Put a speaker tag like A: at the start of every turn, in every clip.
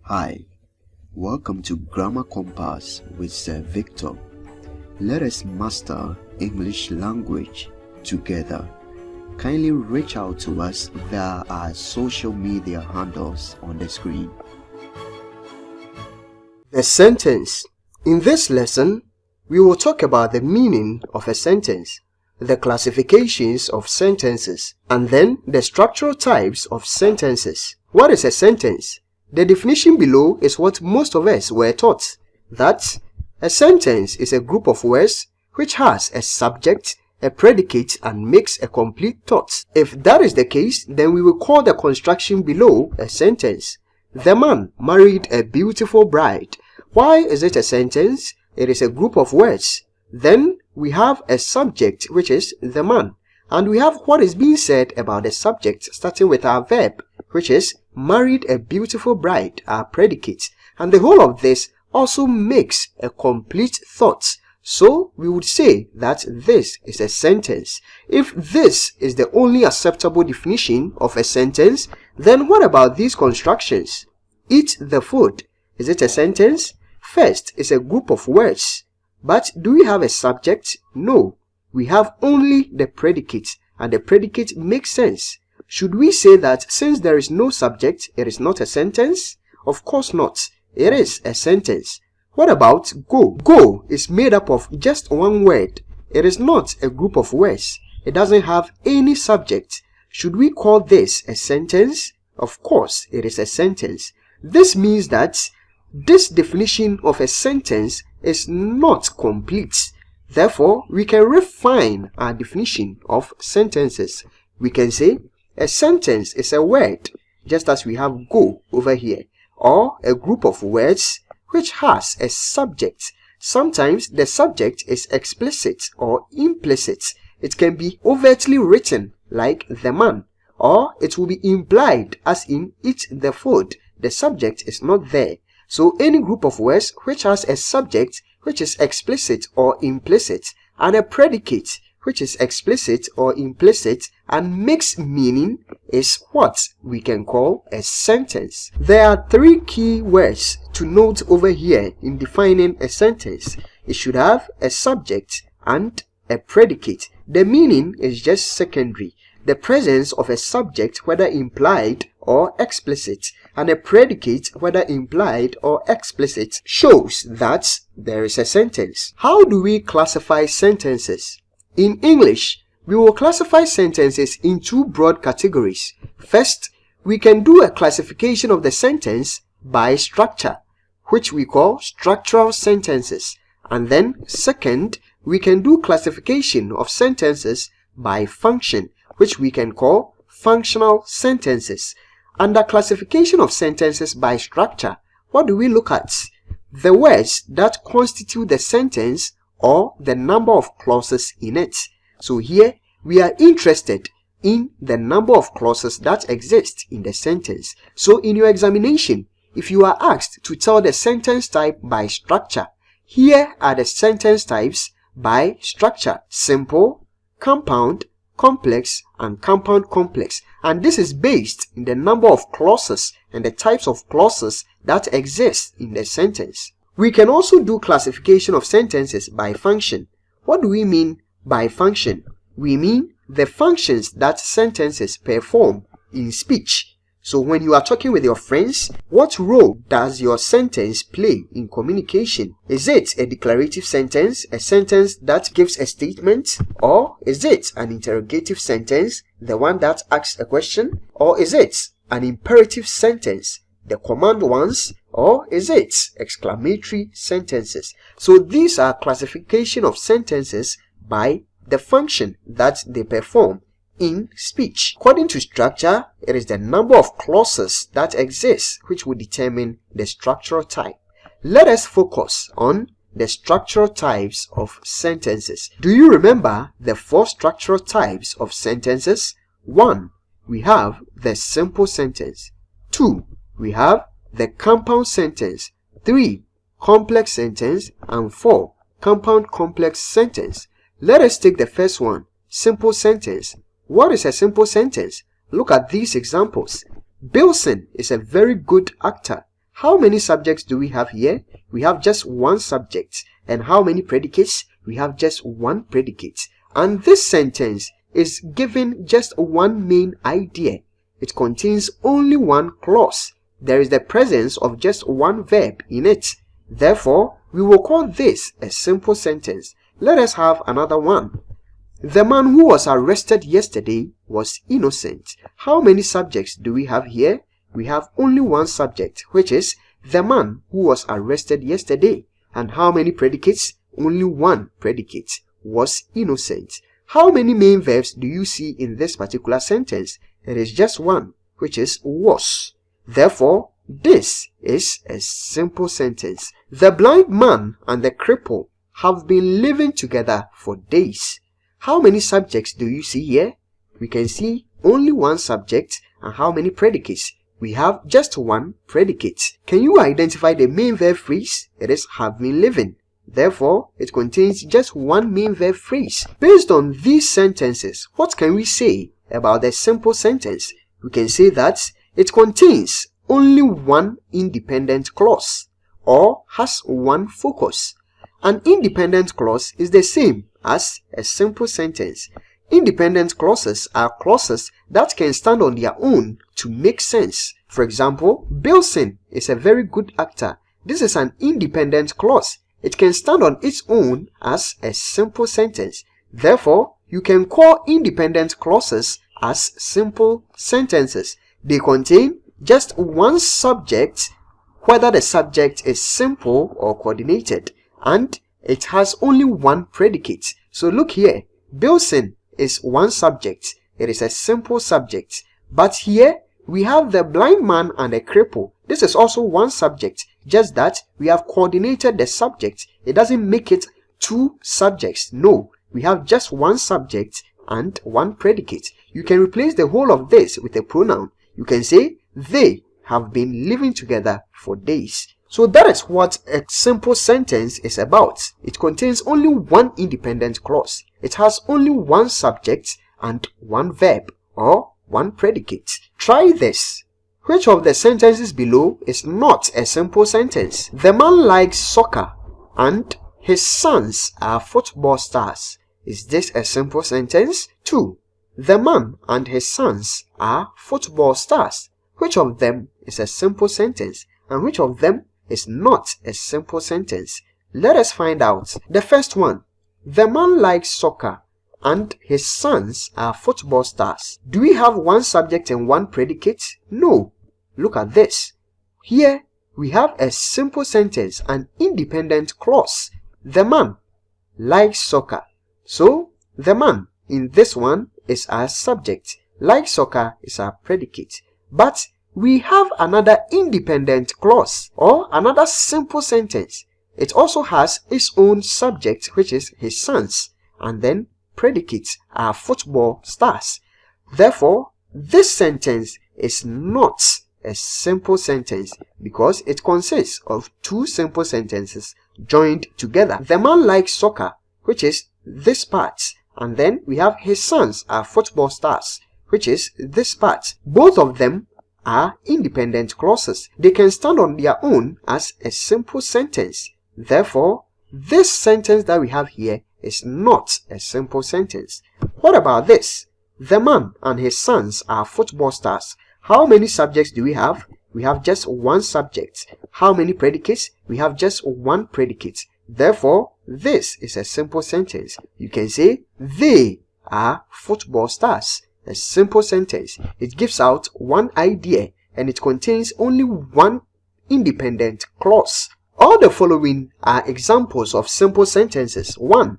A: Hi, welcome to Grammar Compass with Sir Victor. Let us master English language together. Kindly reach out to us via our social media handles on the screen.
B: The sentence. In this lesson, we will talk about the meaning of a sentence, the classifications of sentences, and then the structural types of sentences. What is a sentence? The definition below is what most of us were taught, that a sentence is a group of words which has a subject, a predicate, and makes a complete thought. If that is the case, then we will call the construction below a sentence. The man married a beautiful bride. Why is it a sentence? It is a group of words. Then we have a subject, which is the man, and we have what is being said about the subject, starting with our verb, which is married a beautiful bride, our predicate, and the whole of this also makes a complete thought. So we would say that this is a sentence. If this is the only acceptable definition of a sentence, then what about these constructions? Eat the food. Is it a sentence? First is a group of words. But do we have a subject? No. We have only the predicate, and the predicate makes sense. Should we say that since there is no subject, it is not a sentence? Of course not. It is a sentence. What about go? Go is made up of just one word. It is not a group of words. It doesn't have any subject. Should we call this a sentence? Of course, it is a sentence. This means that this definition of a sentence is not complete. Therefore, we can refine our definition of sentences. We can say a sentence is a word, just as we have go over here, or a group of words which has a subject. Sometimes the subject is explicit or implicit. It can be overtly written, like the man, or it will be implied, as in eat the food. The subject is not there. So any group of words which has a subject which is explicit or implicit, and a predicate which is explicit or implicit and makes meaning, is what we can call a sentence. There are three key words to note over here in defining a sentence. It should have a subject and a predicate. The meaning is just secondary. The presence of a subject, whether implied or explicit, and a predicate, whether implied or explicit, shows that there is a sentence. How do we classify sentences? In English, we will classify sentences in two broad categories. First, we can do a classification of the sentence by structure, which we call structural sentences. And then, second, we can do classification of sentences by function, which we can call functional sentences. Under classification of sentences by structure, what do we look at? The words that constitute the sentence or the number of clauses in it. So here, we are interested in the number of clauses that exist in the sentence. So in your examination, if you are asked to tell the sentence type by structure, here are the sentence types by structure: simple, compound, complex, and compound complex. And this is based in the number of clauses and the types of clauses that exist in the sentence. We can also do classification of sentences by function. What do we mean by function? We mean the functions that sentences perform in speech. So when you are talking with your friends, what role does your sentence play in communication? Is it a declarative sentence, a sentence that gives a statement? Or is it an interrogative sentence, the one that asks a question? Or is it an imperative sentence, the command ones? Or is it exclamatory sentences? So these are classification of sentences by the function that they perform in speech. According to structure, it is the number of clauses that exist which will determine the structural type. Let us focus on the structural types of sentences. Do you remember the four structural types of sentences? 1. We have the simple sentence. 2. We have the compound sentence. 3. Complex sentence. And 4. Compound complex sentence. Let us take the first one, simple sentence. What is a simple sentence? Look at these examples. Bilson is a very good actor. How many subjects do we have here? We have just one subject. And how many predicates? We have just one predicate. And this sentence is given just one main idea. It contains only one clause. There is the presence of just one verb in it. Therefore, we will call this a simple sentence. Let us have another one. The man who was arrested yesterday was innocent. How many subjects do we have here? We have only one subject, which is the man who was arrested yesterday. And how many predicates? Only one predicate, was innocent. How many main verbs do you see in this particular sentence? It is just one, which is was. Therefore, this is a simple sentence. The blind man and the cripple have been living together for days. How many subjects do you see here? We can see only one subject. And how many predicates? We have just one predicate. Can you identify the main verb phrase? It is have been living. Therefore, it contains just one main verb phrase. Based on these sentences, what can we say about the simple sentence? We can say that it contains only one independent clause or has one focus. An independent clause is the same as a simple sentence. Independent clauses are clauses that can stand on their own to make sense. For example, Bilson is a very good actor. This is an independent clause. It can stand on its own as a simple sentence. Therefore, you can call independent clauses as simple sentences. They contain just one subject, whether the subject is simple or coordinated, and it has only one predicate. So look here, Bilson is one subject. It is a simple subject. But here, we have the blind man and the cripple. This is also one subject, just that we have coordinated the subject. It doesn't make it two subjects. No, we have just one subject and one predicate. You can replace the whole of this with a pronoun. You can say, they have been living together for days. So that is what a simple sentence is about. It contains only one independent clause. It has only one subject and one verb or one predicate. Try this. Which of the sentences below is not a simple sentence? The man likes soccer and his sons are football stars. Is this a simple sentence? 2. The man and his sons are football stars. Which of them is a simple sentence and which of them is not a simple sentence? Let us find out. The first one. The man likes soccer and his sons are football stars. Do we have one subject and one predicate? No. Look at this. Here we have a simple sentence, an independent clause. The man likes soccer. So the man in this one is our subject. Like soccer is our predicate. But we have another independent clause or another simple sentence. It also has its own subject, which is his sons, and then predicates are football stars. Therefore, this sentence is not a simple sentence because it consists of two simple sentences joined together. The man likes soccer, which is this part, and then we have his sons are football stars, which is this part. Both of them are independent clauses. They can stand on their own as a simple sentence. Therefore, this sentence that we have here is not a simple sentence. What about this? The man and his sons are football stars. How many subjects do we have? We have just one subject. How many predicates? We have just one predicate. Therefore, this is a simple sentence. You can say, they are football stars. A simple sentence. It gives out one idea and it contains only one independent clause. All the following are examples of simple sentences. 1.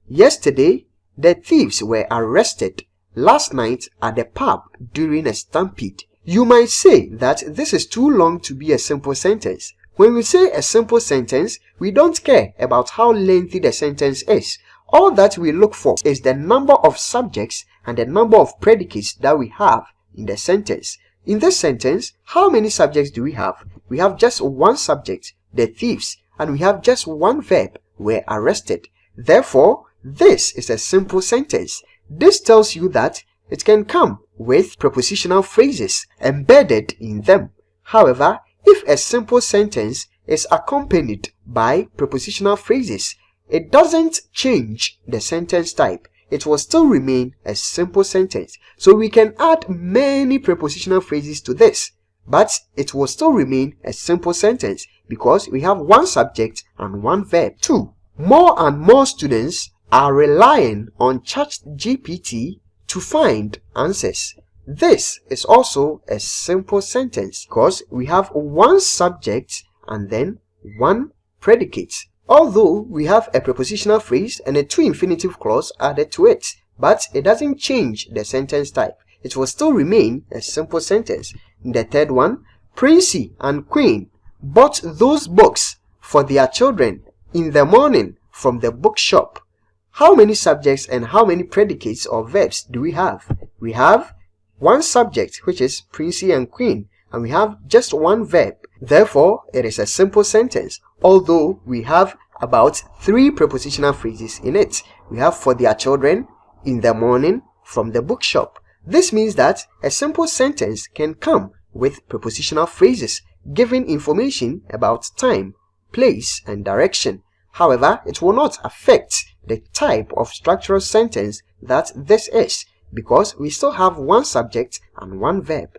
B: Yesterday, the thieves were arrested last night at the pub during a stampede. You might say that this is too long to be a simple sentence. When we say a simple sentence, we don't care about how lengthy the sentence is. All that we look for is the number of subjects and the number of predicates that we have in the sentence. In this sentence, how many subjects do we have? We have just one subject, the thieves, and we have just one verb, were arrested. Therefore, this is a simple sentence. This tells you that it can come with prepositional phrases embedded in them. However, if a simple sentence is accompanied by prepositional phrases, it doesn't change the sentence type. It will still remain a simple sentence. So we can add many prepositional phrases to this, but it will still remain a simple sentence because we have one subject and one verb. 2. More and more students are relying on ChatGPT to find answers. This is also a simple sentence because we have one subject and then one predicate. Although we have a prepositional phrase and a to-infinitive clause added to it, but it doesn't change the sentence type. It will still remain a simple sentence. The third one, Princey and Queen bought those books for their children in the morning from the bookshop. How many subjects and how many predicates or verbs do we have? We have one subject, which is Princey and Queen, and we have just one verb. Therefore, it is a simple sentence, although we have about 3 prepositional phrases in it. We have for their children, in the morning, from the bookshop. This means that a simple sentence can come with prepositional phrases, giving information about time, place, and direction. However, it will not affect the type of structural sentence that this is, because we still have one subject and one verb.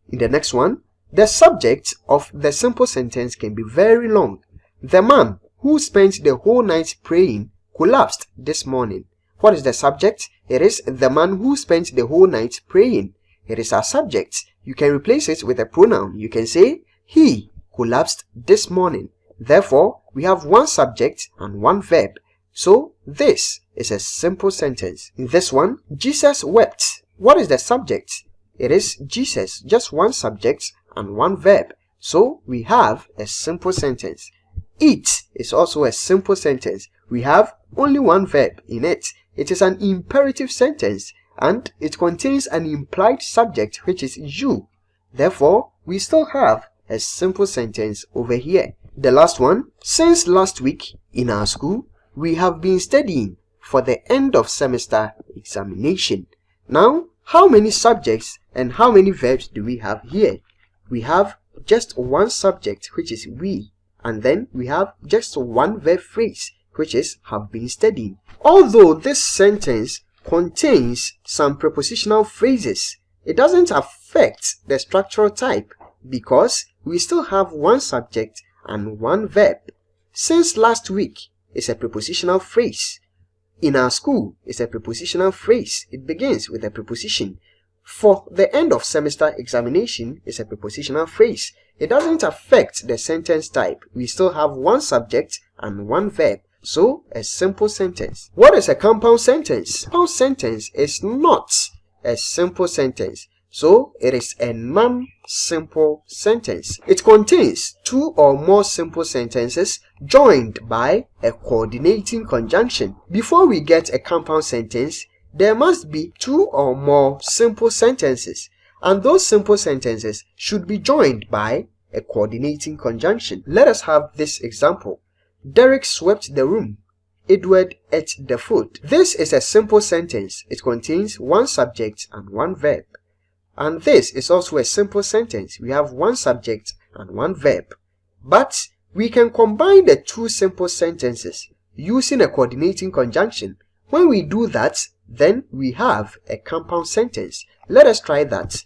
B: In the next one, the subject of the simple sentence can be very long. The man who spent the whole night praying collapsed this morning. What is the subject? It is the man who spent the whole night praying. It is our subject. You can replace it with a pronoun. You can say, he collapsed this morning. Therefore, we have one subject and one verb. So, this is a simple sentence. In this one, Jesus wept. What is the subject? It is Jesus, just one subject and one verb. So, we have a simple sentence. Eat is also a simple sentence. We have only one verb in it. It is an imperative sentence and it contains an implied subject, which is you. Therefore, we still have a simple sentence over here. The last one, since last week in our school, we have been studying for the end of semester examination. Now, how many subjects and how many verbs do we have here? We have just one subject, which is we, and then we have just one verb phrase, which is have been studying. Although this sentence contains some prepositional phrases, it doesn't affect the structural type because we still have one subject and one verb. Since last week is a prepositional phrase. In our school is a prepositional phrase. It begins with a preposition. For the end of semester examination is a prepositional phrase. It doesn't affect the sentence type. We still have one subject and one verb. So, a simple sentence. What is a compound sentence? A compound sentence is not a simple sentence. So, it is a non-simple sentence. It contains 2 or more simple sentences joined by a coordinating conjunction. Before we get a compound sentence, there must be 2 or more simple sentences, and those simple sentences should be joined by a coordinating conjunction. Let us have this example. Derek swept the room. Edward ate the food. This is a simple sentence. It contains one subject and one verb. And this is also a simple sentence. We have one subject and one verb. But we can combine the 2 simple sentences using a coordinating conjunction. When we do that, then we have a compound sentence. Let us try that.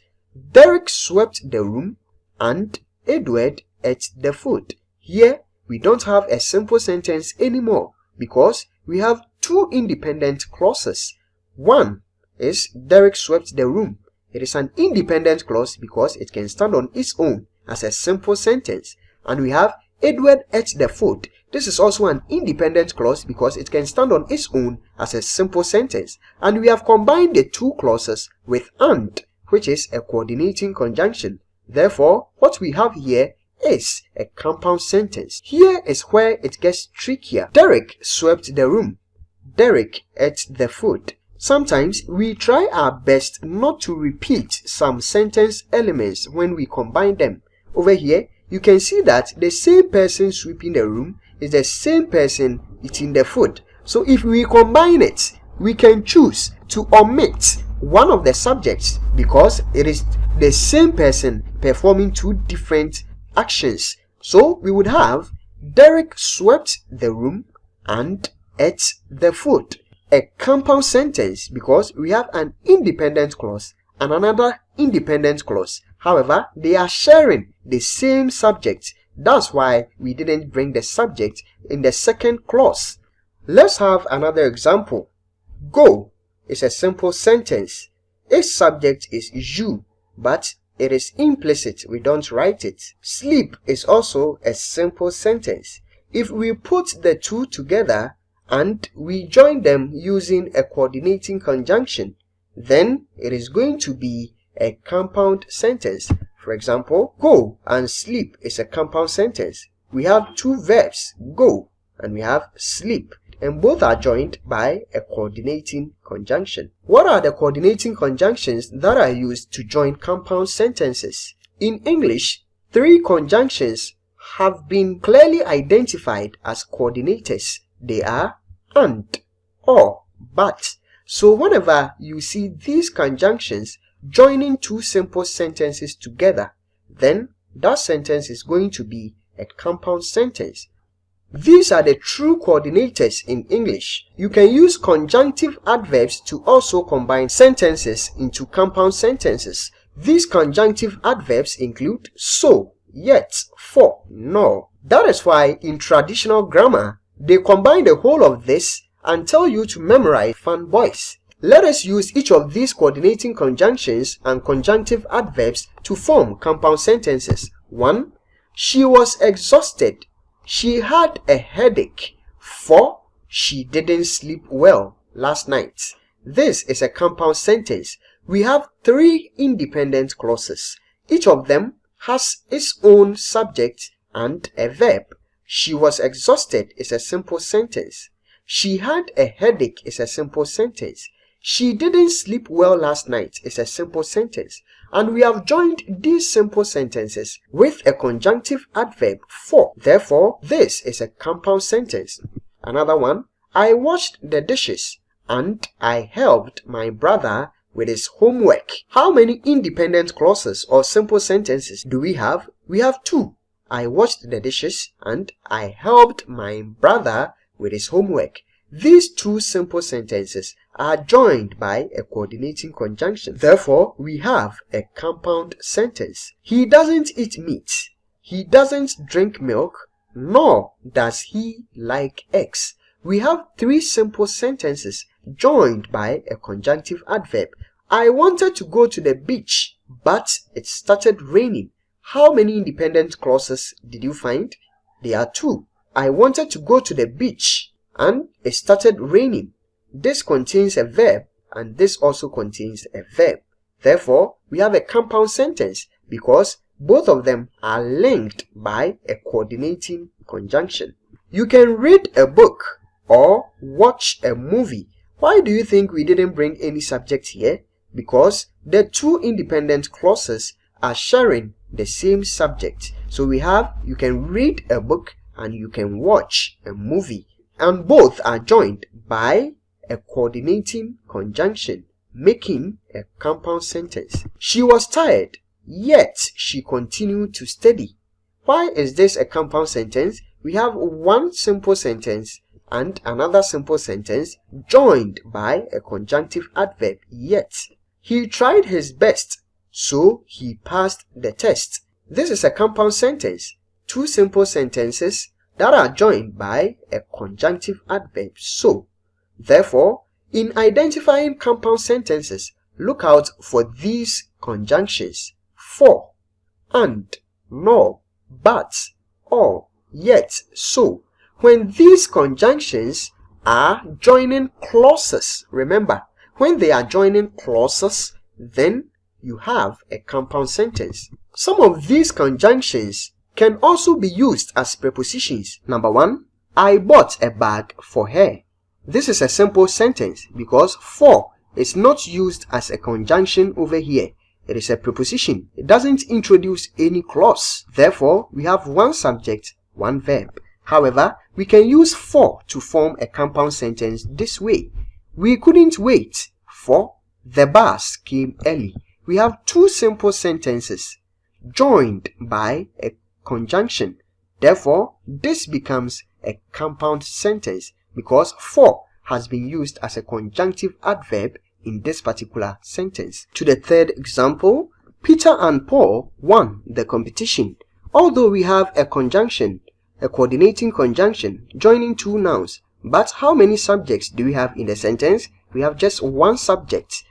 B: Derek swept the room and Edward ate the food. Here, we don't have a simple sentence anymore because we have 2 independent clauses. One is Derek swept the room. It is an independent clause because it can stand on its own as a simple sentence. And we have Edward ate the food. This is also an independent clause because it can stand on its own as a simple sentence. And we have combined the 2 clauses with and, which is a coordinating conjunction. Therefore, what we have here is a compound sentence. Here is where it gets trickier. Derek swept the room. Derek ate the food. Sometimes we try our best not to repeat some sentence elements when we combine them. Over here, you can see that the same person sweeping the room is the same person eating the food. So if we combine it, we can choose to omit one of the subjects because it is the same person performing two different actions. So we would have Derek swept the room and ate the food. A compound sentence because we have an independent clause and another independent clause. However, they are sharing the same subject. That's why we didn't bring the subject in the second clause. Let's have another example. Go is a simple sentence. Its subject is you, but it is implicit. We don't write it. Sleep is also a simple sentence. If we put the two together and we join them using a coordinating conjunction, then it is going to be a compound sentence. For example, go and sleep is a compound sentence. We have two verbs, go and we have sleep, and both are joined by a coordinating conjunction. What are the coordinating conjunctions that are used to join compound sentences? In English, three conjunctions have been clearly identified as coordinators. They are and, or, but. So whenever you see these conjunctions joining two simple sentences together, then that sentence is going to be a compound sentence. These are the true coordinators in English. You can use conjunctive adverbs to also combine sentences into compound sentences. These conjunctive adverbs include so, yet, for, nor. That is why in traditional grammar, they combine the whole of this and tell you to memorize fun boys. Let us use each of these coordinating conjunctions and conjunctive adverbs to form compound sentences. 1. She was exhausted. She had a headache. 4. She didn't sleep well last night. This is a compound sentence. We have three independent clauses. Each of them has its own subject and a verb. She was exhausted is a simple sentence. She had a headache is a simple sentence. She didn't sleep well last night is a simple sentence. And we have joined these simple sentences with a conjunctive adverb for. Therefore, this is a compound sentence. Another one, I washed the dishes and I helped my brother with his homework. How many independent clauses or simple sentences do we have? We have two. I washed the dishes and I helped my brother with his homework. These two simple sentences are joined by a coordinating conjunction. Therefore, we have a compound sentence. He doesn't eat meat. He doesn't drink milk, nor does he like eggs. We have three simple sentences joined by a conjunctive adverb. I wanted to go to the beach, but it started raining. How many independent clauses did you find? There are two. I wanted to go to the beach and it started raining. This contains a verb and this also contains a verb. Therefore, we have a compound sentence because both of them are linked by a coordinating conjunction. You can read a book or watch a movie. Why do you think we didn't bring any subject here? Because the two independent clauses are sharing the same subject. So we have you can read a book and you can watch a movie, and both are joined by a coordinating conjunction, making a compound sentence. She was tired, yet she continued to study. Why is this a compound sentence? We have one simple sentence and another simple sentence joined by a conjunctive adverb, yet. He tried his best, so he passed the test. This is a compound sentence. Two simple sentences that are joined by a conjunctive adverb, so. Therefore, in identifying compound sentences, look out for these conjunctions: for, and, nor, but, or, yet, so. When these conjunctions are joining clauses, remember, when they are joining clauses, then you have a compound sentence. Some of these conjunctions can also be used as prepositions. Number 1, I bought a bag for her. This is a simple sentence because for is not used as a conjunction over here. It is a preposition. It doesn't introduce any clause. Therefore, we have one subject, one verb. However, we can use for to form a compound sentence this way. We couldn't wait for The bus came early. We have two simple sentences joined by a conjunction. Therefore, this becomes a compound sentence because for has been used as a conjunctive adverb in this particular sentence. To the third example, Peter and Paul won the competition. Although we have a conjunction, a coordinating conjunction joining two nouns, but how many subjects do we have in the sentence? We have just one subject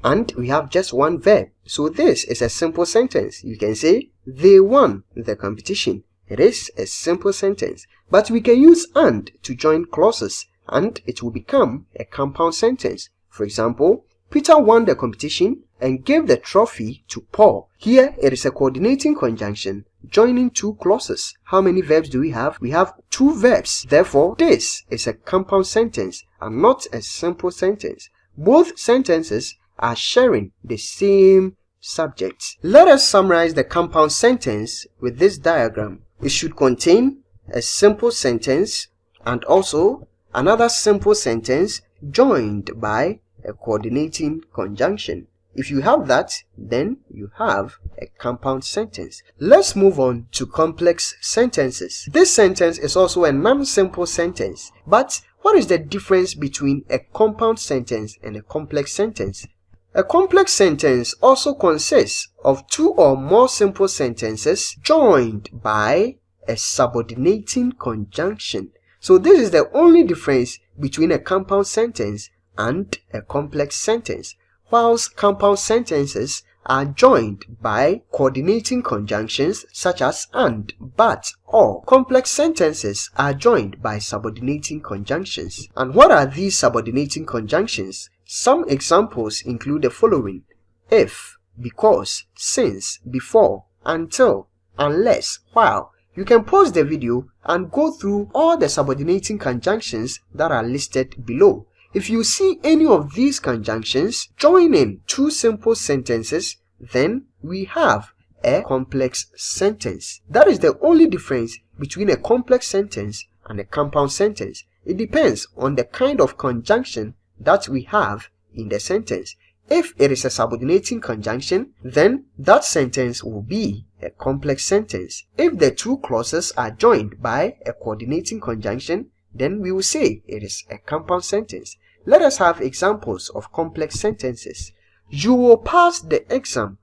B: and we have just one verb. So this is a simple sentence. You can say they won the competition. It is a simple sentence, but we can use and to join clauses and it will become a compound sentence. For example, Peter won the competition and gave the trophy to Paul. Here it is a coordinating conjunction joining two clauses. How many verbs do we have? We have two verbs. Therefore, this is a compound sentence and not a simple sentence. Both sentences are sharing the same subject. Let us summarize the compound sentence with this diagram. It should contain a simple sentence and also another simple sentence joined by a coordinating conjunction. If you have that, then you have a compound sentence. Let's move on to complex sentences. This sentence is also a non-simple sentence. But what is the difference between a compound sentence and a complex sentence? A complex sentence also consists of two or more simple sentences joined by a subordinating conjunction. So this is the only difference between a compound sentence and a complex sentence. Whilst compound sentences are joined by coordinating conjunctions such as and, but, or. Complex sentences are joined by subordinating conjunctions. And what are these subordinating conjunctions? Some examples include the following: if, because, since, before, until, unless, while. You can pause the video and go through all the subordinating conjunctions that are listed below. If you see any of these conjunctions joining two simple sentences, then we have a complex sentence. That is the only difference between a complex sentence and a compound sentence. It depends on the kind of conjunction that we have in the sentence. If it is a subordinating conjunction, then that sentence will be a complex sentence. If the two clauses are joined by a coordinating conjunction, then we will say it is a compound sentence. Let us have examples of complex sentences. You will pass the exam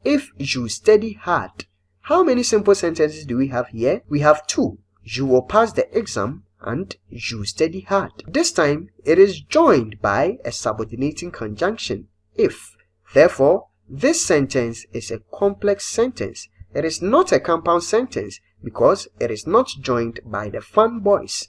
B: if you study hard. How many simple sentences do we have here? We have two. You will pass the exam and you study hard. This time it is joined by a subordinating conjunction, if. Therefore, this sentence is a complex sentence. It is not a compound sentence because it is not joined by the fun boys.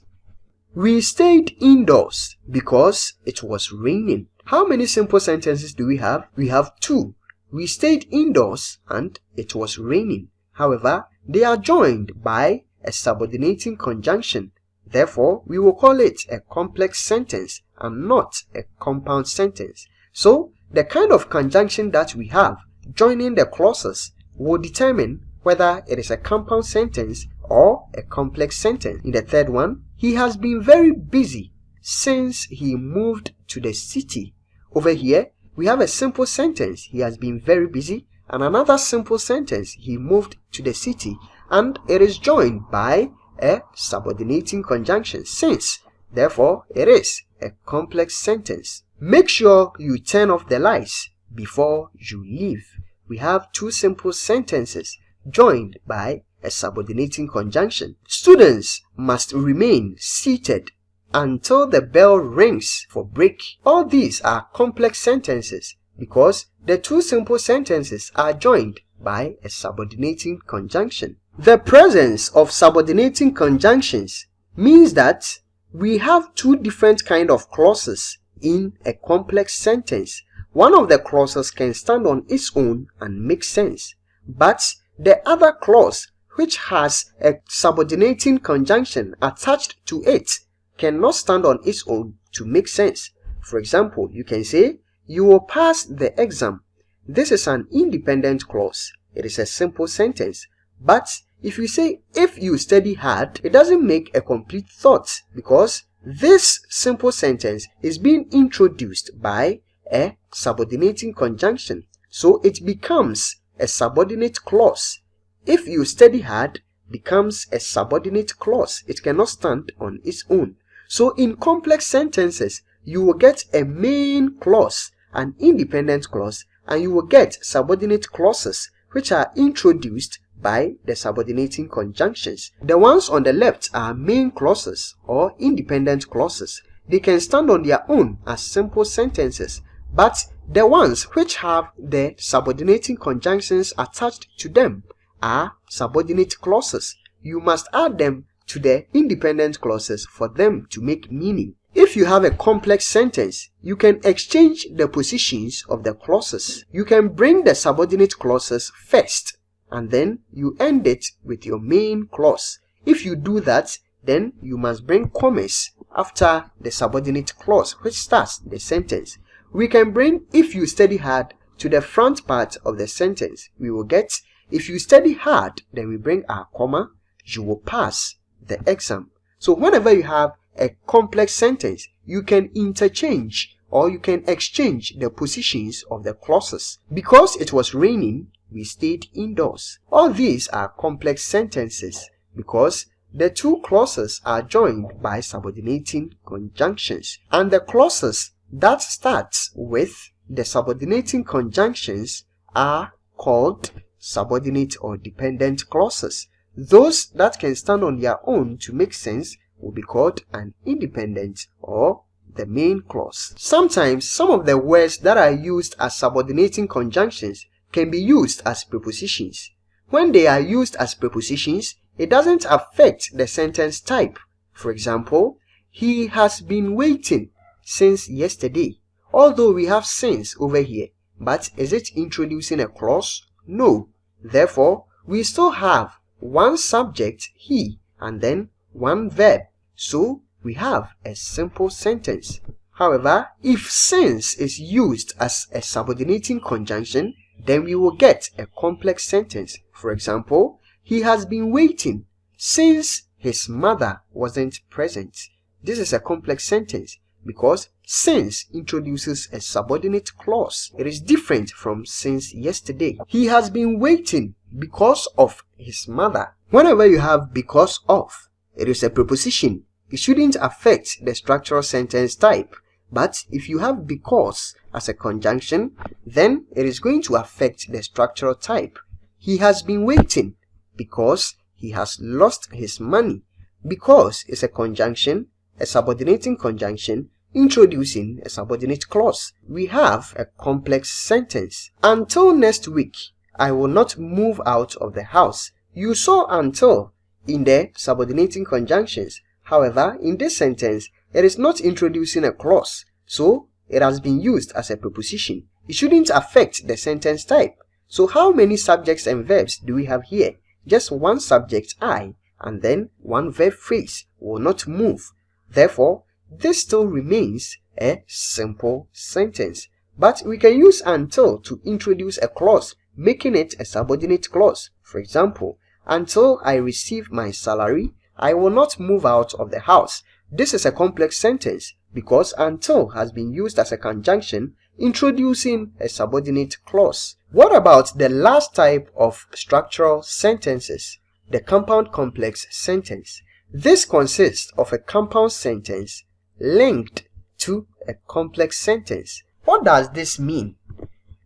B: We stayed indoors because it was raining. How many simple sentences do we have? We have two. We stayed indoors and it was raining. However, they are joined by a subordinating conjunction. Therefore, we will call it a complex sentence and not a compound sentence. So, the kind of conjunction that we have joining the clauses will determine whether it is a compound sentence or a complex sentence. In the third one, he has been very busy since he moved to the city. Over here, we have a simple sentence, he has been very busy, and another simple sentence, he moved to the city, and it is joined by a subordinating conjunction, since. Therefore, it is a complex sentence. Make sure you turn off the lights before you leave. We have two simple sentences joined by a subordinating conjunction. Students must remain seated until the bell rings for break. All these are complex sentences because the two simple sentences are joined by a subordinating conjunction. The presence of subordinating conjunctions means that we have two different kinds of clauses in a complex sentence. One of the clauses can stand on its own and make sense, but the other clause, which has a subordinating conjunction attached to it, cannot stand on its own to make sense. For example, you can say, you will pass the exam. This is an independent clause. It is a simple sentence. But if you say, if you study hard, it doesn't make a complete thought because this simple sentence is being introduced by a subordinating conjunction. So it becomes a subordinate clause. If you study hard becomes a subordinate clause. It cannot stand on its own. So in complex sentences, you will get a main clause, an independent clause, and you will get subordinate clauses which are introduced by the subordinating conjunctions. The ones on the left are main clauses or independent clauses. They can stand on their own as simple sentences, but the ones which have the subordinating conjunctions attached to them are subordinate clauses. You must add them to the independent clauses for them to make meaning. If you have a complex sentence, you can exchange the positions of the clauses. You can bring the subordinate clauses first, and then you end it with your main clause. If you do that, then you must bring commas after the subordinate clause which starts the sentence. We can bring "if you study hard" to the front part of the sentence. We will get "if you study hard," then we bring our comma, "you will pass the exam." So whenever you have a complex sentence, you can interchange or you can exchange the positions of the clauses. Because it was raining, we stayed indoors. All these are complex sentences because the two clauses are joined by subordinating conjunctions, and the clauses that start with the subordinating conjunctions are called subordinate or dependent clauses. Those that can stand on their own to make sense will be called an independent or the main clause. Sometimes some of the words that are used as subordinating conjunctions can be used as prepositions. When they are used as prepositions, it doesn't affect the sentence type. For example, "He has been waiting since yesterday." Although we have "since" over here, but is it introducing a clause? No. Therefore, we still have one subject, he, and then one verb. So we have a simple sentence. However, if "since" is used as a subordinating conjunction, then we will get a complex sentence. For example, "He has been waiting since his mother wasn't present." This is a complex sentence because "since" introduces a subordinate clause. It is different from "since yesterday." He has been waiting because of his mother. Whenever you have "because of," it is a preposition. It shouldn't affect the structural sentence type. But if you have "because" as a conjunction, then it is going to affect the structural type. He has been waiting because he has lost his money. Because is a conjunction, a subordinating conjunction, introducing a subordinate clause. We have a complex sentence. "Until next week, I will not move out of the house." You saw "until" in the subordinating conjunctions. However, in this sentence, it is not introducing a clause, so it has been used as a preposition. It shouldn't affect the sentence type. So how many subjects and verbs do we have here? Just one subject, "I," and then one verb phrase, "will not move." Therefore, this still remains a simple sentence. But we can use "until" to introduce a clause, making it a subordinate clause. For example, "Until I receive my salary, I will not move out of the house." This is a complex sentence because "until" has been used as a conjunction, introducing a subordinate clause. What about the last type of structural sentences? The compound complex sentence. This consists of a compound sentence linked to a complex sentence. What does this mean?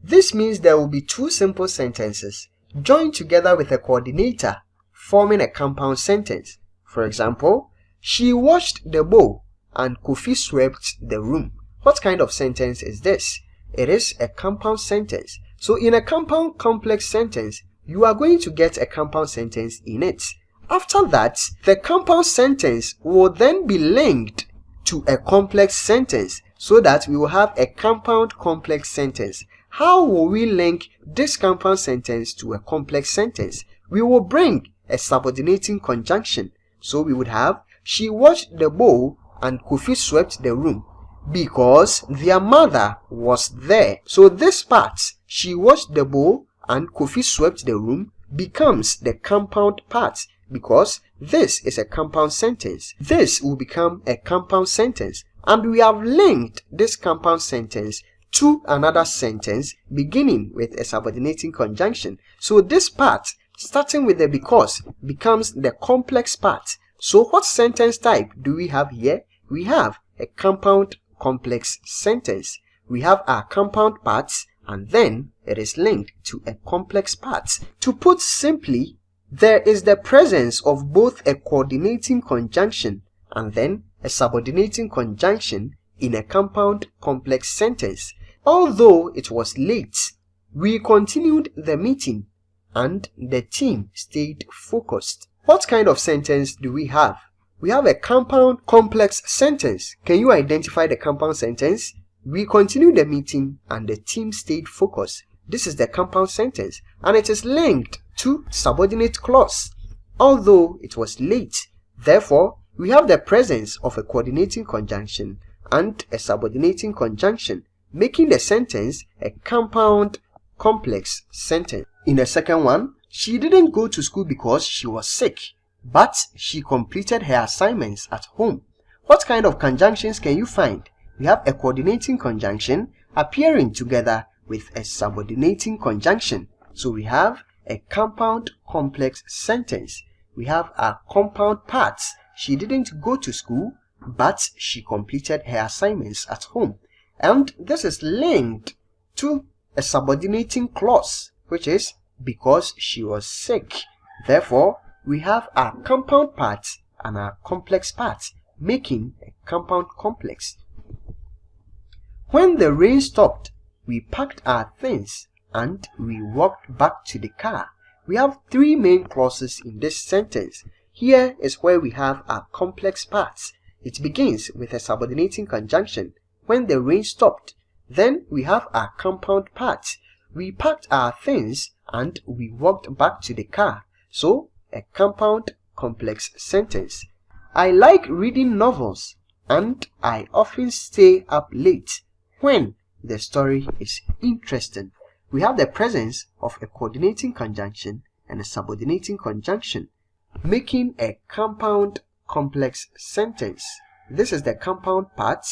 B: This means there will be two simple sentences joined together with a coordinator, forming a compound sentence. For example, "She washed the bowl and Kofi swept the room." What kind of sentence is this? It is a compound sentence. So in a compound complex sentence, you are going to get a compound sentence in it. After that, the compound sentence will then be linked to a complex sentence so that we will have a compound complex sentence. How will we link this compound sentence to a complex sentence? We will bring a subordinating conjunction. So we would have "She washed the bowl and Kofi swept the room," because their mother was there. So this part, "She washed the bowl and Kofi swept the room," becomes the compound part because this is a compound sentence. This will become a compound sentence, and we have linked this compound sentence to another sentence beginning with a subordinating conjunction. So this part, starting with the because, becomes the complex part. So what sentence type do we have here? We have a compound complex sentence. We have our compound parts, and then it is linked to a complex part. To put simply, there is the presence of both a coordinating conjunction and then a subordinating conjunction in a compound complex sentence. Although it was late, we continued the meeting and the team stayed focused. What kind of sentence do we have? We have a compound complex sentence. Can you identify the compound sentence? We continued the meeting and the team stayed focused. This is the compound sentence, and it is linked to subordinate clause. Although it was late, therefore, we have the presence of a coordinating conjunction and a subordinating conjunction, making the sentence a compound complex sentence. In the second one, she didn't go to school because she was sick, but she completed her assignments at home. What kind of conjunctions can you find? We have a coordinating conjunction appearing together with a subordinating conjunction. So we have a compound complex sentence. We have our compound parts. She didn't go to school, but she completed her assignments at home. And this is linked to a subordinating clause, which is because she was sick. Therefore, we have our compound parts and our complex parts, making a compound complex. When the rain stopped, we packed our things and we walked back to the car. We have three main clauses in this sentence. Here is where we have our complex parts. It begins with a subordinating conjunction. When the rain stopped, then we have our compound parts. We packed our things and we walked back to the car. So, a compound complex sentence. I like reading novels and I often stay up late when the story is interesting. We have the presence of a coordinating conjunction and a subordinating conjunction, making a compound complex sentence. This is the compound part,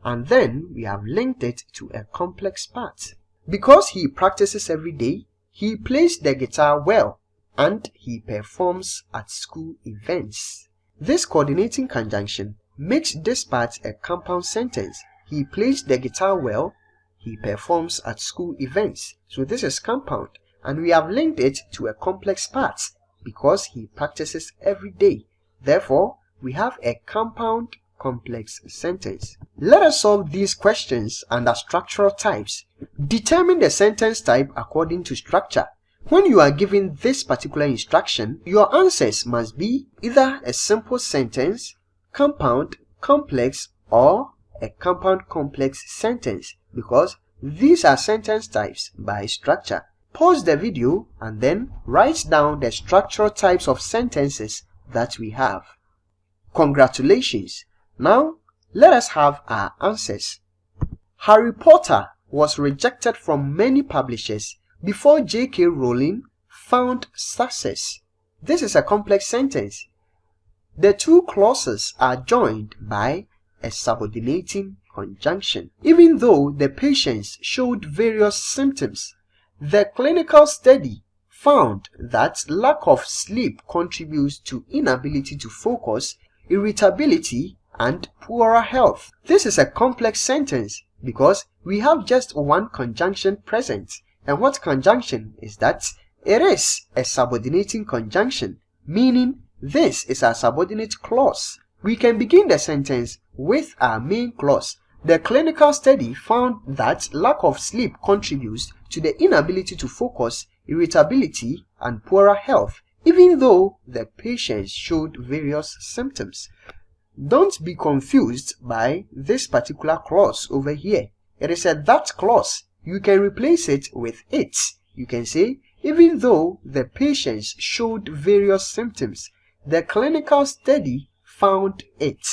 B: and then we have linked it to a complex part. Because he practices every day, he plays the guitar well, and he performs at school events. This coordinating conjunction makes this part a compound sentence. He plays the guitar well, he performs at school events. So this is compound, and we have linked it to a complex part because he practices every day. Therefore, we have a compound complex sentence. Let us solve these questions under structural types. Determine the sentence type according to structure. When you are given this particular instruction, your answers must be either a simple sentence, compound, complex, or a compound complex sentence, because these are sentence types by structure. Pause the video and then write down the structural types of sentences that we have. Congratulations! Now, let us have our answers. Harry Potter was rejected from many publishers before J.K. Rowling found success. This is a complex sentence. The two clauses are joined by a subordinating conjunction. Even though the patients showed various symptoms, the clinical study found that lack of sleep contributes to inability to focus, irritability, and poorer health. This is a complex sentence because we have just one conjunction present. And what conjunction is that? It is a subordinating conjunction, meaning this is a subordinate clause. We can begin the sentence with our main clause. The clinical study found that lack of sleep contributes to the inability to focus, irritability, and poorer health, even though the patients showed various symptoms. Don't be confused by this particular clause over here. It is a that clause. You can replace it with it. You can say, even though the patients showed various symptoms, the clinical study found it.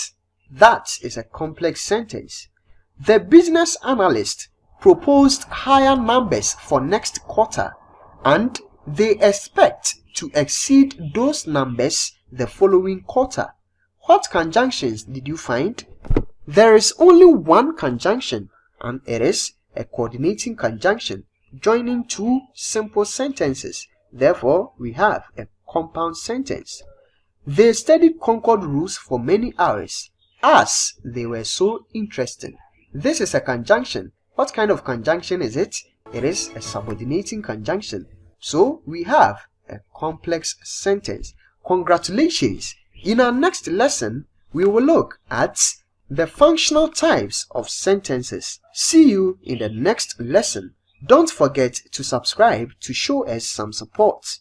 B: That is a complex sentence. The business analyst proposed higher numbers for next quarter, and they expect to exceed those numbers the following quarter. What conjunctions did you find? There is only one conjunction, and it is a coordinating conjunction joining two simple sentences. Therefore, we have a compound sentence. They studied Concord rules for many hours as they were so interesting. This is a conjunction. What kind of conjunction is it? It is a subordinating conjunction. So we have a complex sentence. Congratulations! In our next lesson, we will look at the functional types of sentences. See you in the next lesson. Don't forget to subscribe to show us some support.